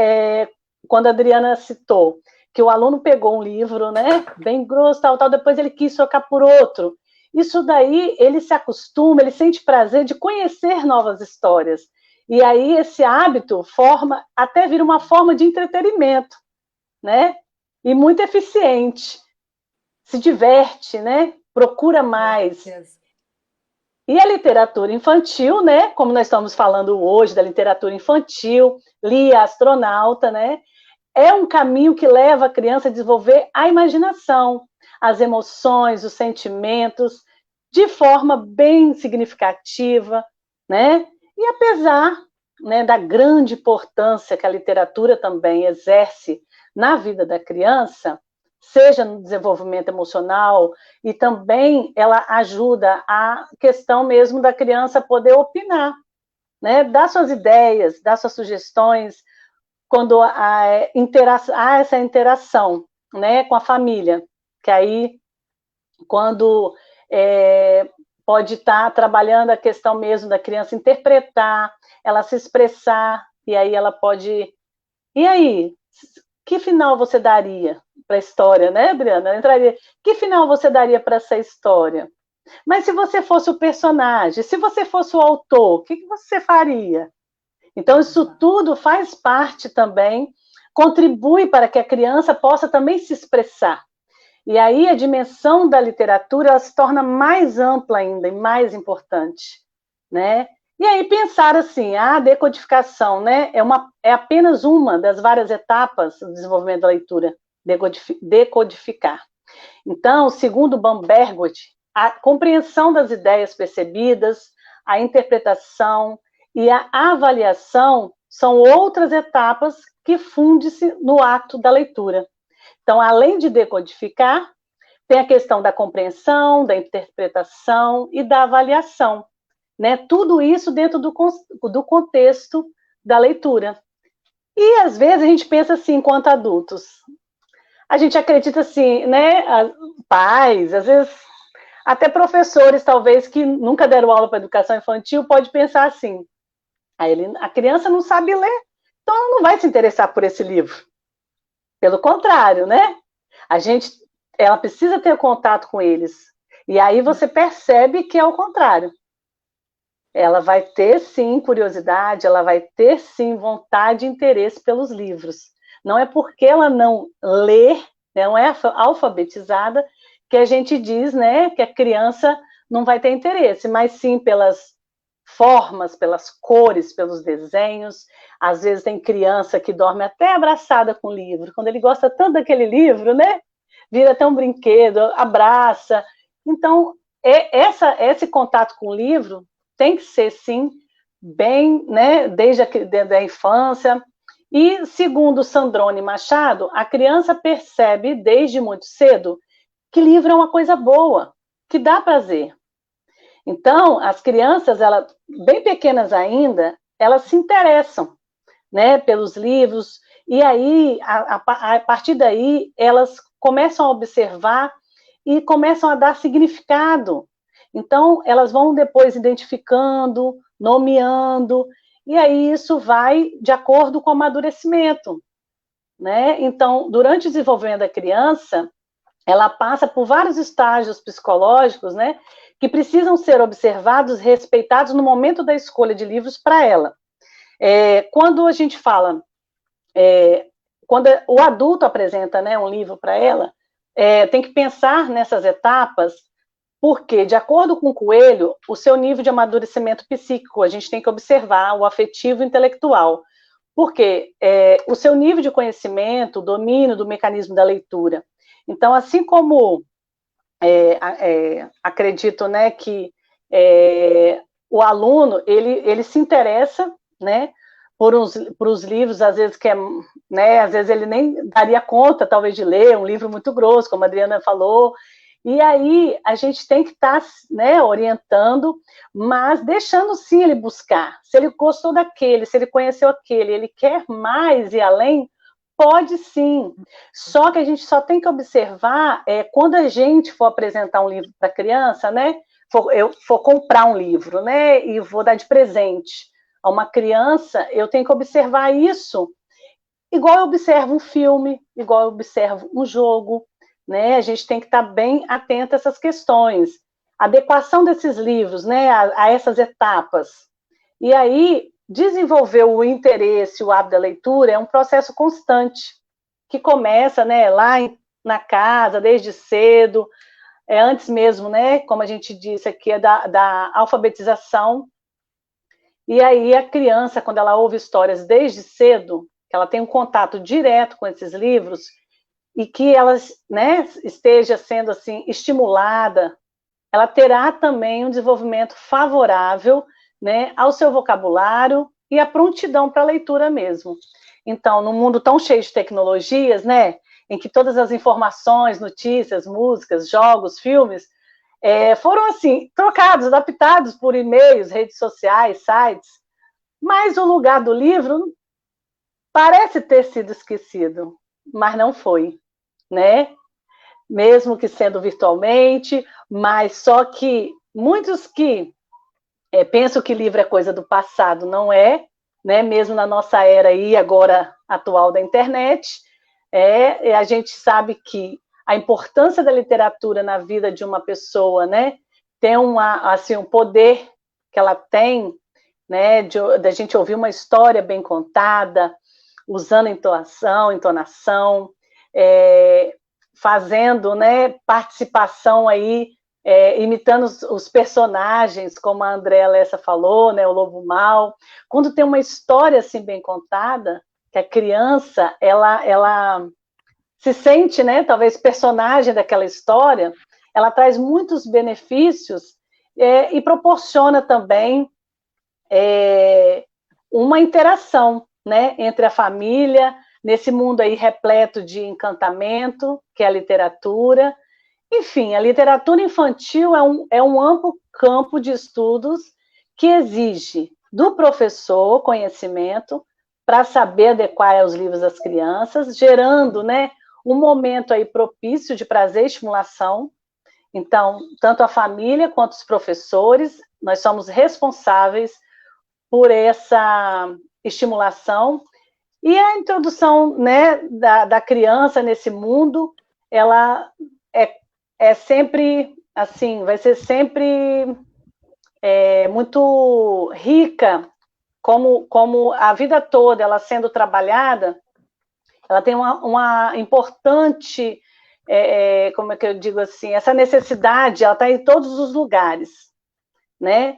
quando a Adriana citou que o aluno pegou um livro, né, bem grosso, tal, depois ele quis trocar por outro. Isso daí, ele se acostuma, ele sente prazer de conhecer novas histórias. E aí esse hábito até vira uma forma de entretenimento, né? E muito eficiente. Se diverte, né? Procura mais. E a literatura infantil, né? Como nós estamos falando hoje da literatura infantil, Lia, Astronauta, né? É um caminho que leva a criança a desenvolver a imaginação, as emoções, os sentimentos, de forma bem significativa, né? E apesar, né, da grande importância que a literatura também exerce na vida da criança, seja no desenvolvimento emocional, e também ela ajuda a questão mesmo da criança poder opinar, né, dar suas ideias, dar suas sugestões, quando há essa interação, né, com a família, que aí, quando pode estar trabalhando a questão mesmo da criança interpretar, ela se expressar, e aí ela pode... E aí, que final você daria para a história, né, Adriana? Que final você daria para essa história? Mas se você fosse o personagem, se você fosse o autor, o que você faria? Então, isso tudo faz parte também, contribui para que a criança possa também se expressar. E aí a dimensão da literatura ela se torna mais ampla ainda e mais importante, né? E aí pensar assim, a decodificação, né, é apenas uma das várias etapas do desenvolvimento da leitura, decodificar. Então, segundo Bambergold, a compreensão das ideias percebidas, a interpretação e a avaliação são outras etapas que fundem-se no ato da leitura. Então, além de decodificar, tem a questão da compreensão, da interpretação e da avaliação, né? Tudo isso dentro do contexto da leitura. E, às vezes, a gente pensa assim, enquanto adultos. A gente acredita assim, né? Pais, às vezes, até professores, talvez, que nunca deram aula para educação infantil, pode pensar assim, a criança não sabe ler, então ela não vai se interessar por esse livro. Pelo contrário, né? Ela precisa ter contato com eles. E aí você percebe que é o contrário. Ela vai ter, sim, curiosidade, ela vai ter, sim, vontade e interesse pelos livros. Não é porque ela não lê, não é alfabetizada, que a gente diz, né, que a criança não vai ter interesse, mas sim pelas formas, pelas cores, pelos desenhos. Às vezes tem criança que dorme até abraçada com o livro. Quando ele gosta tanto daquele livro, né, vira até um brinquedo, abraça. Então, esse contato com o livro tem que ser, sim, bem, né, desde a infância. E, segundo Sandrone Machado, a criança percebe, desde muito cedo, que livro é uma coisa boa, que dá prazer. Então, as crianças, bem pequenas ainda, elas se interessam, né, pelos livros, e aí, a partir daí, elas começam a observar e começam a dar significado. Então, elas vão depois identificando, nomeando, e aí isso vai de acordo com o amadurecimento, né? Então, durante o desenvolvimento da criança, ela passa por vários estágios psicológicos, né, que precisam ser observados, respeitados no momento da escolha de livros para ela. Quando a gente fala, quando o adulto apresenta, né, um livro para ela, tem que pensar nessas etapas, porque, de acordo com o Coelho, o seu nível de amadurecimento psíquico, a gente tem que observar o afetivo e intelectual, porque o seu nível de conhecimento, o domínio do mecanismo da leitura. Então, assim como acredito, né, que o aluno, ele se interessa, né, por os livros, às vezes né, às vezes ele nem daria conta, talvez, de ler um livro muito grosso, como a Adriana falou, e aí a gente tem que estar, né, orientando, mas deixando sim ele buscar. Se ele gostou daquele, se ele conheceu aquele, ele quer mais e além, pode sim. Só que a gente só tem que observar quando a gente for apresentar um livro para a criança, né? Eu for comprar um livro, né? E vou dar de presente a uma criança, eu tenho que observar isso igual eu observo um filme, igual eu observo um jogo, né? A gente tem que estar bem atento a essas questões. A adequação desses livros, né, a essas etapas. E aí, desenvolver o interesse, o hábito da leitura é um processo constante, que começa, né, lá na casa, desde cedo, antes mesmo, né, como a gente disse aqui, da alfabetização. E aí a criança, quando ela ouve histórias desde cedo, que ela tem um contato direto com esses livros, e que ela, né, esteja sendo assim estimulada, ela terá também um desenvolvimento favorável, né, ao seu vocabulário e a prontidão para a leitura mesmo. Então, num mundo tão cheio de tecnologias, né, em que todas as informações, notícias, músicas, jogos, filmes, foram assim, trocados, adaptados por e-mails, redes sociais, sites, mas o lugar do livro parece ter sido esquecido, mas não foi, né? Mesmo que sendo virtualmente, mas só que muitos que pensam que livro é coisa do passado, não é, né? Mesmo na nossa era aí, agora atual da internet, a gente sabe que a importância da literatura na vida de uma pessoa, né? Tem assim, um poder que ela tem, né? Da gente ouvir uma história bem contada, usando entonação, fazendo, né, participação aí, imitando os personagens, como a Andréa Lessa falou, né, o Lobo Mau. Quando tem uma história assim bem contada, que a criança, ela se sente, né, talvez personagem daquela história, ela traz muitos benefícios e proporciona também uma interação, né, entre a família, nesse mundo aí repleto de encantamento, que é a literatura. Enfim, a literatura infantil é um amplo campo de estudos que exige do professor conhecimento para saber adequar os livros às crianças, gerando, né, um momento aí propício de prazer e estimulação. Então, tanto a família quanto os professores, nós somos responsáveis por essa estimulação. E a introdução, né, da criança nesse mundo, ela é sempre assim, vai ser sempre muito rica, como a vida toda ela sendo trabalhada, ela tem uma importante, como é que eu digo assim, essa necessidade, ela está em todos os lugares, né?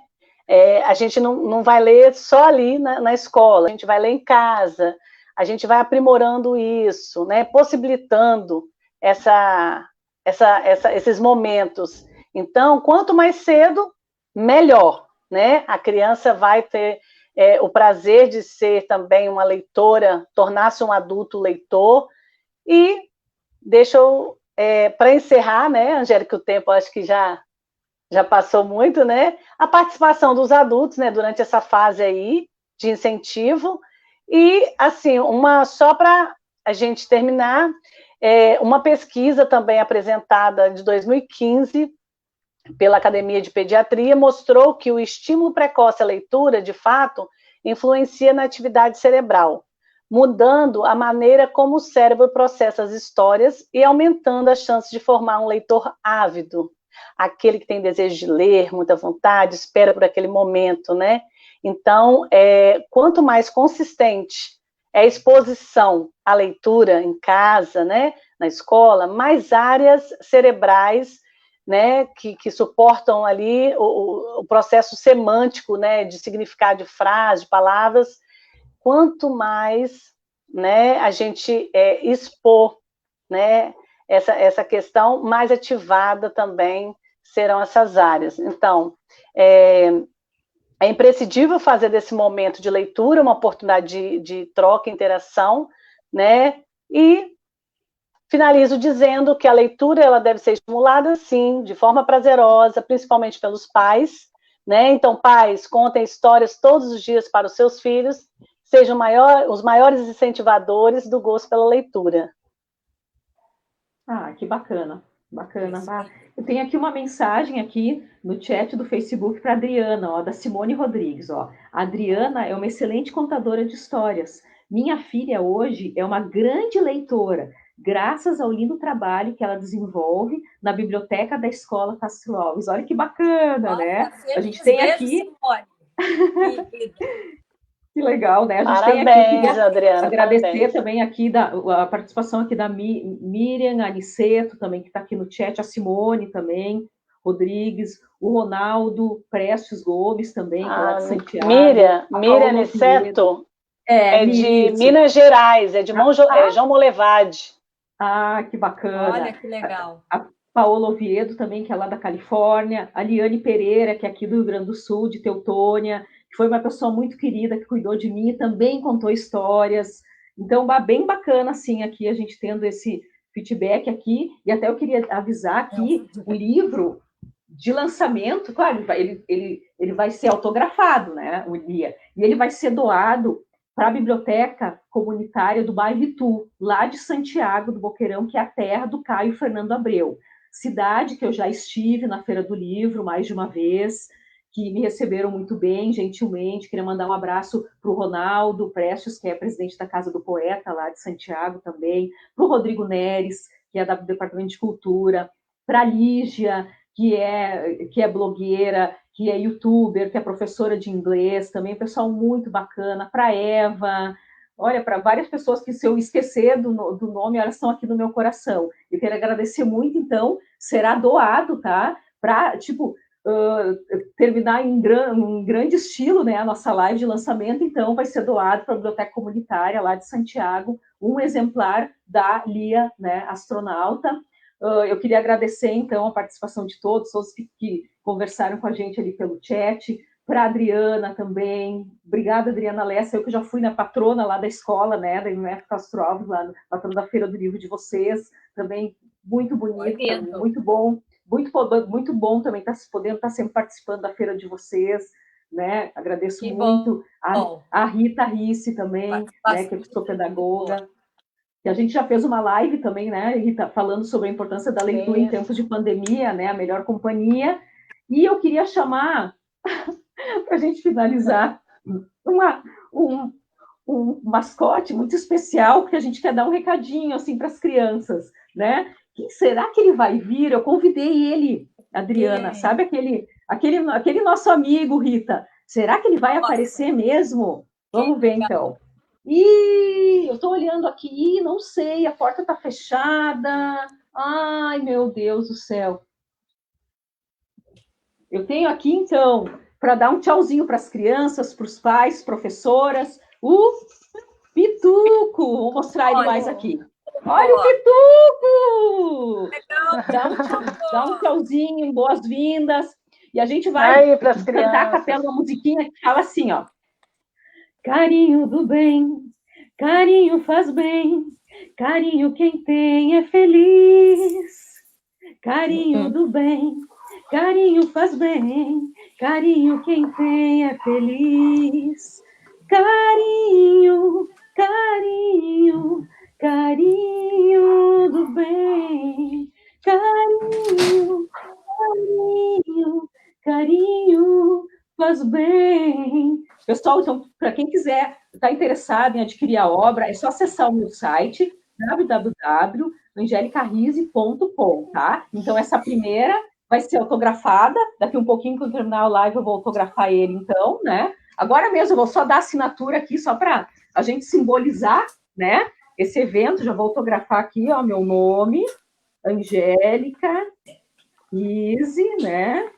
A gente não vai ler só ali na escola, a gente vai ler em casa, a gente vai aprimorando isso, né? Possibilitando esses momentos. Então, quanto mais cedo, melhor, né? A criança vai ter o prazer de ser também uma leitora, tornar-se um adulto leitor. E deixa eu, para encerrar, né, Angélica, o tempo acho que já passou muito, né? A participação dos adultos, né, durante essa fase aí de incentivo. E, assim, só para a gente terminar, uma pesquisa também apresentada de 2015 pela Academia de Pediatria mostrou que o estímulo precoce à leitura, de fato, influencia na atividade cerebral, mudando a maneira como o cérebro processa as histórias e aumentando as chances de formar um leitor ávido, aquele que tem desejo de ler, muita vontade, espera por aquele momento, né? Então, quanto mais consistente é a exposição à leitura em casa, né, na escola, mais áreas cerebrais, né, que suportam ali o processo semântico, né, de significado de frase, de palavras, quanto mais, né, a gente expor, né, essa questão, mais ativada também serão essas áreas. Então, é imprescindível fazer desse momento de leitura uma oportunidade de troca e interação, né, e finalizo dizendo que a leitura ela deve ser estimulada, sim, de forma prazerosa, principalmente pelos pais, né? Então, pais, contem histórias todos os dias para os seus filhos, sejam os maiores incentivadores do gosto pela leitura. Ah, que bacana, bacana. Eu tenho aqui uma mensagem aqui no chat do Facebook para a Adriana, ó, da Simone Rodrigues. Ó. A Adriana é uma excelente contadora de histórias. Minha filha hoje é uma grande leitora, graças ao lindo trabalho que ela desenvolve na biblioteca da Escola Castro Alves. Olha que bacana, né? A gente tem aqui... Que legal, né? A gente parabéns, tem aqui, Adriana, agradecer parabéns. também aqui a participação aqui da Miriam Aniceto, também, que está aqui no chat, a Simone também, Rodrigues, o Ronaldo Prestes Gomes também, que é lá de Santiago. Miriam Aniceto é de Minas Gerais, é de João Molevade. Ah, que bacana. Olha que legal. A Paola Oviedo também, que é lá da Califórnia, a Liane Pereira, que é aqui do Rio Grande do Sul, de Teutônia, que foi uma pessoa muito querida, que cuidou de mim e também contou histórias. Então, bem bacana, assim, aqui a gente tendo esse feedback aqui. E até eu queria avisar aqui, o livro de lançamento, claro, ele vai ser autografado, né, o guia, e ele vai ser doado para a biblioteca comunitária do bairro Itu, lá de Santiago do Boqueirão, que é a terra do Caio Fernando Abreu. Cidade que eu já estive na Feira do Livro mais de uma vez, que me receberam muito bem, gentilmente. Queria mandar um abraço para o Ronaldo Prestes, que é presidente da Casa do Poeta, lá de Santiago também, para o Rodrigo Neres, que é do Departamento de Cultura, para a Lígia, que é blogueira, que é youtuber, que é professora de inglês, também pessoal muito bacana, para a Eva, olha, para várias pessoas que, se eu esquecer do nome, elas estão aqui no meu coração. Eu quero agradecer muito, então, será doado, tá? Para, terminar em grande estilo, né, a nossa live de lançamento, então vai ser doado para a Biblioteca Comunitária lá de Santiago, um exemplar da Lia, né, astronauta. Eu queria agradecer, então, a participação de todos que conversaram com a gente ali pelo chat, para a Adriana também. Obrigada, Adriana Lessa, eu que já fui na patrona lá da escola, né, da Imeto Castro Alves, lá patrona da Feira do Livro de vocês, também muito bonito, muito bom. Muito bom também podendo estar sempre participando da feira de vocês, né? Agradeço muito a Rita Risse também, né, que é psicopedagoga. E a gente já fez uma live também, né, Rita, falando sobre a importância da leitura em tempos de pandemia, né, a melhor companhia. E eu queria chamar, para a gente finalizar, um mascote muito especial, que a gente quer dar um recadinho assim para as crianças, né? Quem será que ele vai vir? Eu convidei ele Adriana, sabe aquele nosso amigo, Rita? Será que ele vai aparecer mesmo? Vamos ver, então. Ih, eu estou olhando aqui, não sei, a porta está fechada. Ai, meu Deus do céu. Eu tenho aqui, então, para dar um tchauzinho para as crianças, para os pais, professoras, o Pituco. Vou mostrar ele mais aqui. Olha o Pituco! Dá um tchauzinho, boas-vindas. E a gente vai cantar a capela uma musiquinha que fala assim, ó. Carinho do bem, carinho faz bem, carinho quem tem é feliz. Carinho do bem, carinho faz bem, carinho quem tem é feliz. Carinho, carinho, carinho do bem, carinho, carinho, carinho faz bem. Pessoal, então, para quem quiser, está interessado em adquirir a obra, é só acessar o meu site, www.angelicarise.com, tá? Então, essa primeira vai ser autografada, daqui um pouquinho, quando terminar a live, eu vou autografar ele, então, né? Agora mesmo, eu vou só dar assinatura aqui, só para a gente simbolizar, né? Esse evento, já vou autografar aqui, ó, meu nome, Angélica Rise, né?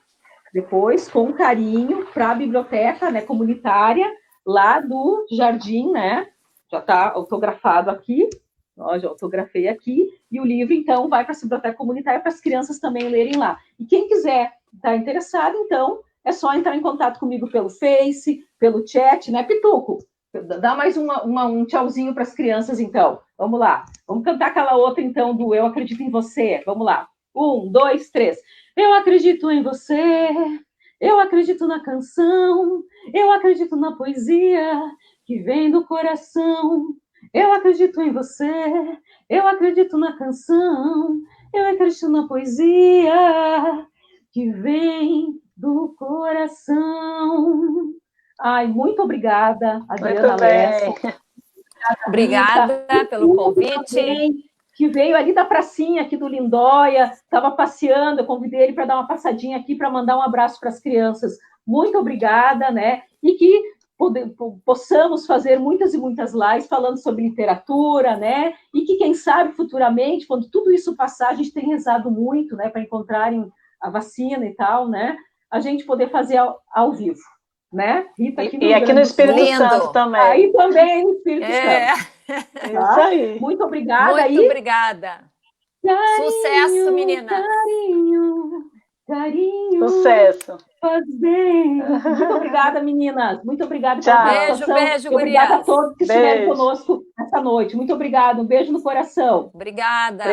Depois, com carinho, para a biblioteca, né, comunitária, lá do Jardim, né? Já está autografado aqui, ó, já autografei aqui, e o livro, então, vai para a biblioteca comunitária para as crianças também lerem lá. E quem quiser estar interessado, então, é só entrar em contato comigo pelo Face, pelo chat, né, Pituco? Dá mais um tchauzinho para as crianças, então. Vamos lá. Vamos cantar aquela outra, então, do Eu Acredito em Você. Vamos lá. 1, 2, 3. Eu acredito em você, eu acredito na canção, eu acredito na poesia que vem do coração. Eu acredito em você, eu acredito na canção, eu acredito na poesia que vem do coração. Ai, muito obrigada, Adriana Lessa. Obrigada pelo convite. Que veio ali da pracinha aqui do Lindóia, estava passeando, eu convidei ele para dar uma passadinha aqui para mandar um abraço para as crianças. Muito obrigada, né? E que possamos fazer muitas e muitas lives falando sobre literatura, né? E que, quem sabe, futuramente, quando tudo isso passar, a gente tem rezado muito, né, para encontrarem a vacina e tal, né? A gente poder fazer ao vivo, né? Rita, aqui e aqui no Espírito Santo também. Aí também no Espírito Santo. Tá? Isso aí. Muito obrigada. Muito obrigada. Carinho, sucesso, meninas. Carinho. Sucesso. Faz bem. Muito obrigada, meninas. Muito obrigada pela participação. Beijo, obrigada a todos que estiveram conosco essa noite. Muito obrigada. Um beijo no coração. Obrigada.